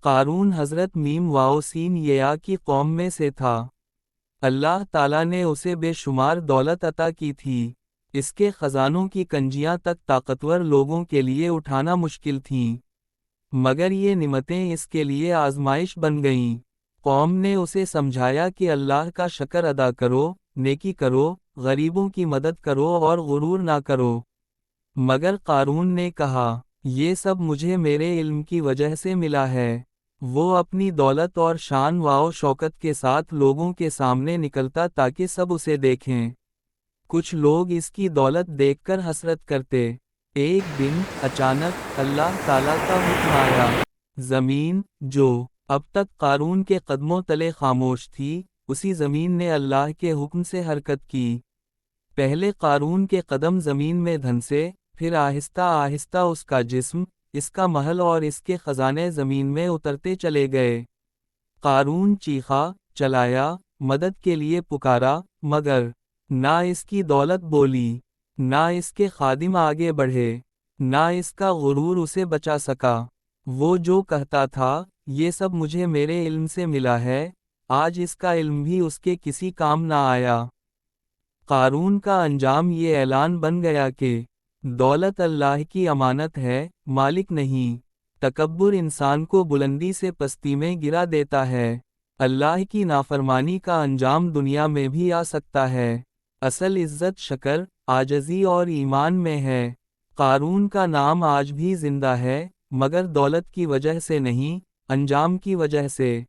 قارون حضرت میم واو سین یا کی قوم میں سے تھا۔ اللہ تعالیٰ نے اسے بے شمار دولت عطا کی تھی، اس کے خزانوں کی کنجیاں تک طاقتور لوگوں کے لیے اٹھانا مشکل تھیں، مگر یہ نعمتیں اس کے لیے آزمائش بن گئیں۔ قوم نے اسے سمجھایا کہ اللہ کا شکر ادا کرو، نیکی کرو، غریبوں کی مدد کرو اور غرور نہ کرو۔ مگر قارون نے کہا، یہ سب مجھے میرے علم کی وجہ سے ملا ہے۔ وہ اپنی دولت اور شان و شوکت کے ساتھ لوگوں کے سامنے نکلتا تاکہ سب اسے دیکھیں۔ کچھ لوگ اس کی دولت دیکھ کر حسرت کرتے۔ ایک دن اچانک اللہ تعالیٰ کا حکم آیا۔ زمین، جو اب تک قارون کے قدموں تلے خاموش تھی، اسی زمین نے اللہ کے حکم سے حرکت کی۔ پہلے قارون کے قدم زمین میں دھنسے، پھر آہستہ آہستہ اس کا جسم، اس کا محل اور اس کے خزانے زمین میں اترتے چلے گئے۔ قارون چیخا، چلایا، مدد کے لیے پکارا، مگر نہ اس کی دولت بولی، نہ اس کے خادم آگے بڑھے، نہ اس کا غرور اسے بچا سکا۔ وہ جو کہتا تھا، یہ سب مجھے میرے علم سے ملا ہے، آج اس کا علم بھی اس کے کسی کام نہ آیا۔ قارون کا انجام یہ اعلان بن گیا کہ دولت اللہ کی امانت ہے، مالک نہیں۔ تکبر انسان کو بلندی سے پستی میں گرا دیتا ہے۔ اللہ کی نافرمانی کا انجام دنیا میں بھی آ سکتا ہے۔ اصل عزت شکر، عاجزی اور ایمان میں ہے۔ قارون کا نام آج بھی زندہ ہے، مگر دولت کی وجہ سے نہیں، انجام کی وجہ سے۔